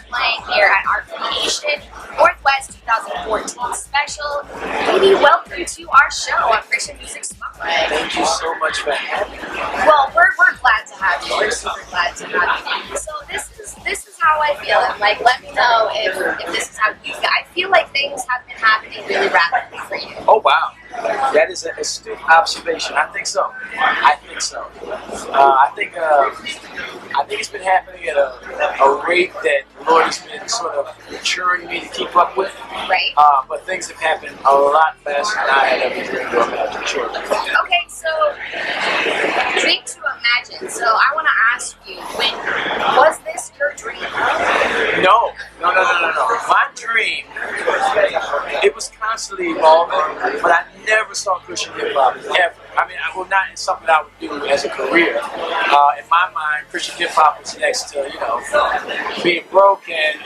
playing here at our Creation Northwest 2014 special. Lady, welcome to our show on Christian Music Spotlight. Thank you so much for having me. Well, we're glad to have you. We're super glad to have you. So this is how I feel. And like, let me know if this is how you feel. I feel like things have been happening really rapidly for you. Oh wow, that is an astute observation. I think so. I think so. I think it's been happening at a rate that the Lord has been sort of maturing me to keep up with. Right. But things have happened a lot faster than I had ever dreamed or imagined. Sure. Okay, so dream to imagine. So I want to ask you, was this your dream? No. My dream, it was constantly evolving, but I never saw Christian hip hop ever. I mean, not something I would do as a career. In my mind, Christian hip hop was next to, being broke, and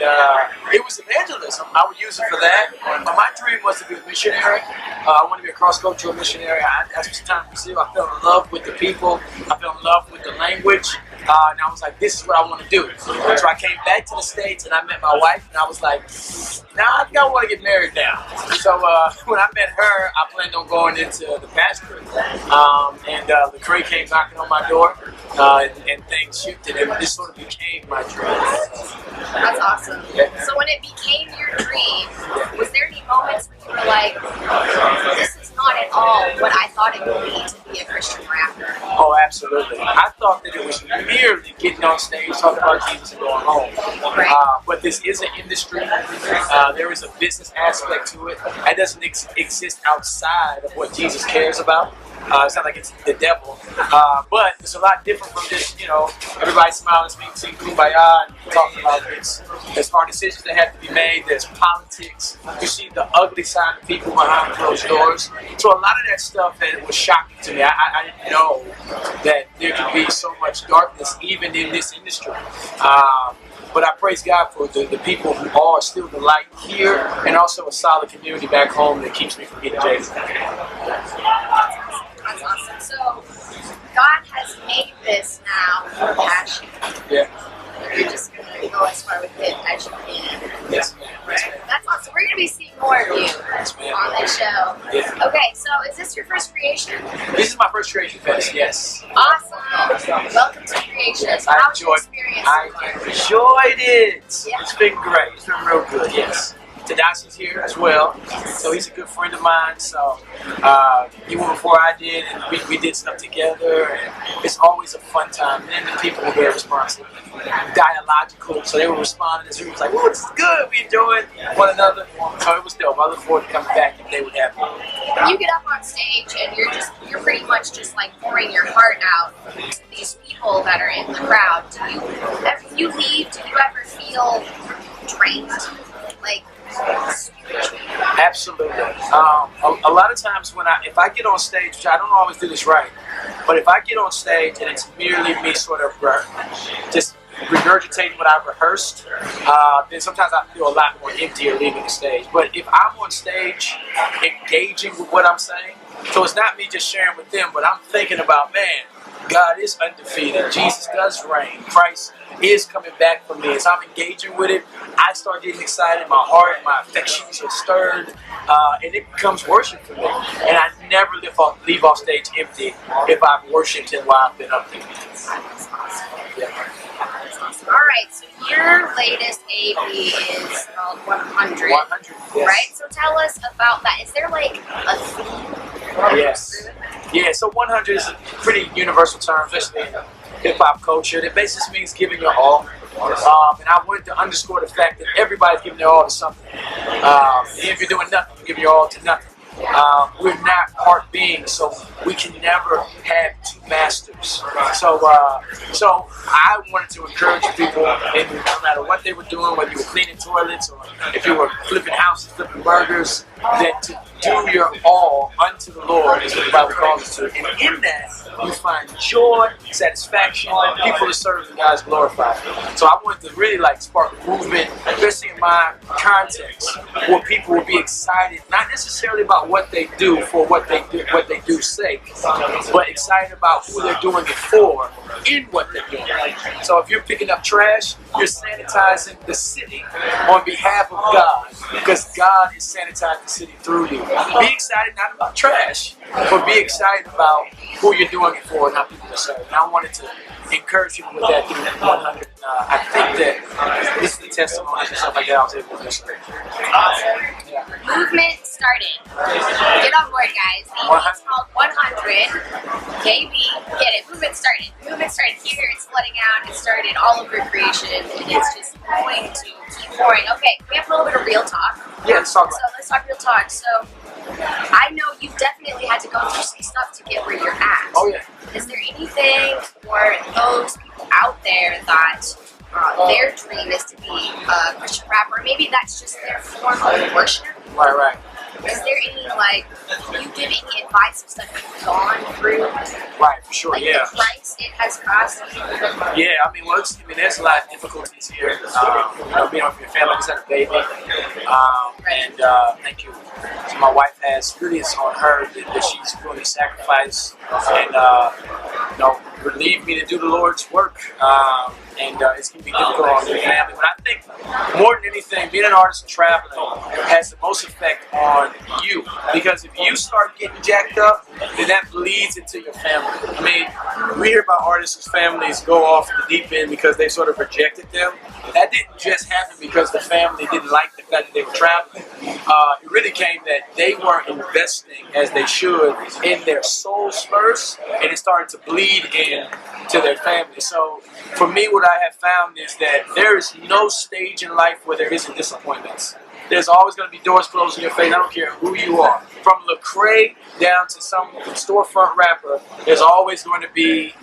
it was evangelism. I would use it for that. But my dream was to be a missionary. I wanted to be a cross-cultural missionary. I spent time in Brazil. I fell in love with the people. I fell in love with the language. And I was like, this is what I want to do. So I came back to the States and I met my wife, and I was like, I think I want to get married now. So when I met her, I planned on going into the pastorate. And Lecrae came knocking on my door, and things shifted, and this sort of became my dream. That's awesome. Yeah. So when it became your dream, was there any moments where you were like, this is not at all what I thought it would be to be a Christian rapper? Oh, absolutely. I thought that it was merely getting on stage, talking about Jesus, and going home. Right. But this is an industry. There is a business aspect to it. It doesn't exist outside of what Jesus cares about. It's not like it's the devil, but it's a lot different from just, everybody smiling, singing kumbaya, and talking about this. There's hard decisions that have to be made. There's politics. You see the ugly side of people behind closed doors. So a lot of that stuff was shocking to me. I didn't know that there could be so much darkness even in this industry. But I praise God for the people who are still the light here, and also a solid community back home that keeps me from getting jaded. That's awesome. So God has made this now your passion. Yeah. You're just going to go as far with it as you can. Yes. That's awesome. We're going to be seeing more of you on this show. Yeah. Okay, so is this your first creation? This is my first Creation Fest, yes. Awesome. Welcome to Creation. So how was your experience? I enjoyed it. Yeah. It's been great. It's been real good, yes. Tadassi's here as well, so he's a good friend of mine. So he went before I did, and we did stuff together, and it's always a fun time. And then the people were very responsive, dialogical, so they were responding as we was like, "Oh, this is good. We enjoyed one another." So it was dope. I look forward to coming back if they would have me. When you get up on stage and you're pretty much just like pouring your heart out to these people that are in the crowd. When you leave, do you ever feel drained? Like, absolutely. A lot of times if I get on stage, which I don't always do this right, but if I get on stage and it's merely me sort of just regurgitating what I've rehearsed, then sometimes I feel a lot more emptier leaving the stage. But if I'm on stage engaging with what I'm saying, so it's not me just sharing with them, but I'm thinking about, man, God is undefeated. Jesus does reign. Christ is coming back for me. As I'm engaging with it, I start getting excited. My heart, my affections are stirred, and it becomes worship for me. And I never leave off stage empty if I've worshipped Him while I've been up there. Yeah. All right, so your latest AP is called 100. 100, yes. Right? So tell us about that. Is there like a theme? Yes. Yeah, so 100 is a pretty universal term, especially in hip-hop culture. It basically means giving your all. And I wanted to underscore the fact that everybody's giving their all to something. If you're doing nothing, you're giving your all to nothing. We're not part beings, so we can never have two masters. So I wanted to encourage people, and no matter what they were doing, whether you were cleaning toilets or if you were flipping houses, flipping burgers, that to do your all unto the Lord is what the Bible calls us to. And in that, you find joy, satisfaction, people are serving, God's glorified. So I wanted to really spark a movement, especially in my context, where people will be excited, not necessarily about what they do for what they do sake, but excited about about who they're doing it for in what they're doing. So if you're picking up trash, you're sanitizing the city on behalf of God, because God is sanitizing the city through you. Be excited not about trash, but be excited about who you're doing it for and how people are serving. And I wanted to encourage people with that through 100. I think that this is the testimony and stuff like that I was able to do. Awesome. Yeah. Movement started. Get on board, guys. The EP is called 100. KB, get it. Movement started. Movement started here. It's flooding out. It started all over creation, and it's just going to keep pouring. Okay, we have a little bit of real talk. Yeah, let's talk about it. So let's talk real talk. So I know you've definitely had to go through some stuff to get where you're at. Oh, yeah. Is there anything for those people out there that their dream is to be a Christian rapper? Maybe that's just their form of worship. Right. Is there any, like, can you give any advice of stuff you've gone through? Right, for sure, like yeah. the price it has cost you? Yeah, I mean, there's a lot of difficulties here. Being with your family, I just had a baby. Thank you. So my wife has, really it's on her that she's doing a sacrifice and, relieve me to do the Lord's work. It's going to be difficult on your family. But I think more than anything, being an artist and traveling has the most effect on you. Because if you start getting jacked up, then that bleeds into your family. I mean, we hear about artists whose families go off the deep end because they sort of rejected them. That didn't just happen because the family didn't like the fact that they were traveling. It really came that they weren't investing as they should in their souls first, and it started to bleed into their family. So for me, what I have found is that there is no stage in life where there isn't disappointments. There's always going to be doors closed in your face. I don't care who you are. From Lecrae down to some storefront rapper, there's always going to be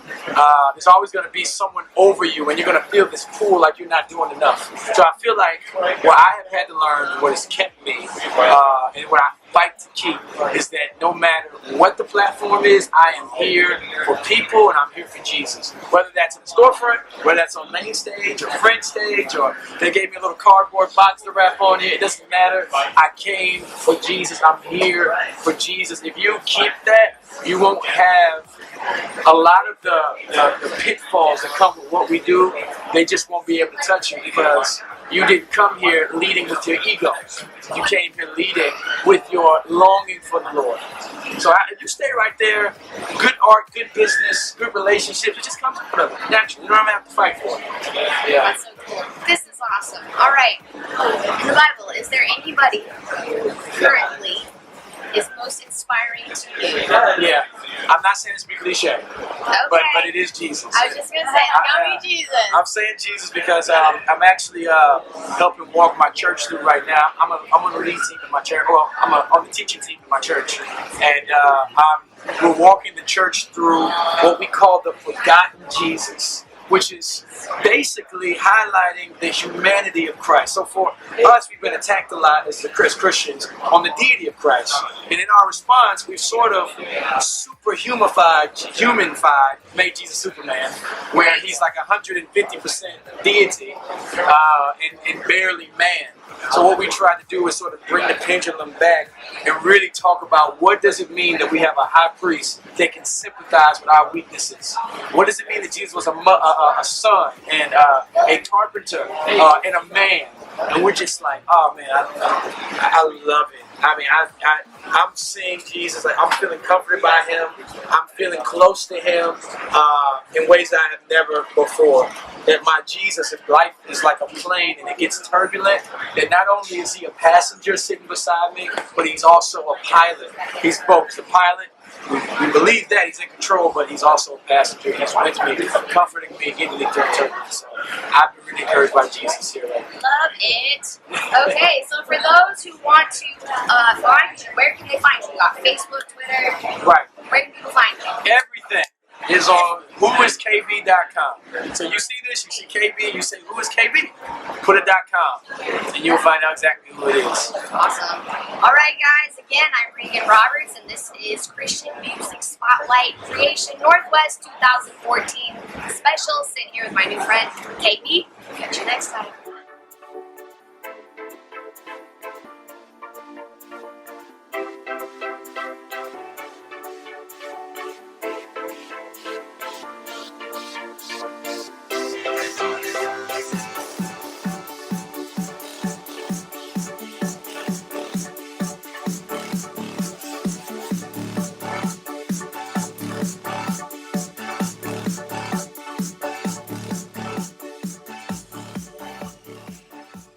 someone over you, and you're going to feel this pull like you're not doing enough. So I feel like what I have had to learn, what has kept me, and what I fight to keep, is that no matter what the platform is, I am here for people and I'm here for Jesus. Whether that's in the storefront, whether that's on main stage or friend stage, or they gave me a little cardboard box to rap on here, it doesn't matter. I came for Jesus. I'm here for Jesus. If you keep that, you won't have a lot of the pitfalls that come with what we do. They just won't be able to touch you because you didn't come here leading with your ego. You came here leading with your longing for the Lord. So if you stay right there, good art, good business, good relationships, it just comes out of it naturally. You don't have to fight for it. Yeah. That's so cool. This is awesome. All right. Revival, is there anybody who currently is most inspiring to you? Yeah. I'm not saying this to be cliche, Okay. but it is Jesus. I was just going to say, tell me Jesus. I'm saying Jesus because I'm actually helping walk my church through right now. I'm on the lead team in my church. Well, I'm on the teaching team in my church, and we're walking the church through what we call the forgotten Jesus, which is basically highlighting the humanity of Christ. So for us, we've been attacked a lot as Christians on the deity of Christ. And in our response, we've sort of humanified, made Jesus Superman, where he's like 150% deity and barely man. So what we try to do is sort of bring the pendulum back and really talk about what does it mean that we have a high priest that can sympathize with our weaknesses? What does it mean that Jesus was a son and a carpenter and a man? And we're just like, oh man, I love it. I mean, I'm seeing Jesus, like I'm feeling comforted by him. I'm feeling close to him in ways that I have never before. That my Jesus, if life is like a plane and it gets turbulent, that not only is he a passenger sitting beside me, but he's also a pilot. He's both the pilot. We believe that he's in control, but he's also a passenger. He's with me, comforting me, getting me through turbulence. So I've been really encouraged by Jesus here. Love it. Okay, so for those who want to find you, where can they find you? You got Facebook, Twitter. Right. Where can people find you? Everything is on whoiskb.com. So you see this, you see KB, you say, who is KB? Put a .com, and you'll find out exactly who it is. Awesome. All right, guys, again, I'm Regan Roberts, and this is Christian Music Spotlight Creation Northwest 2014 special. Sitting here with my new friend, KB. Catch you next time.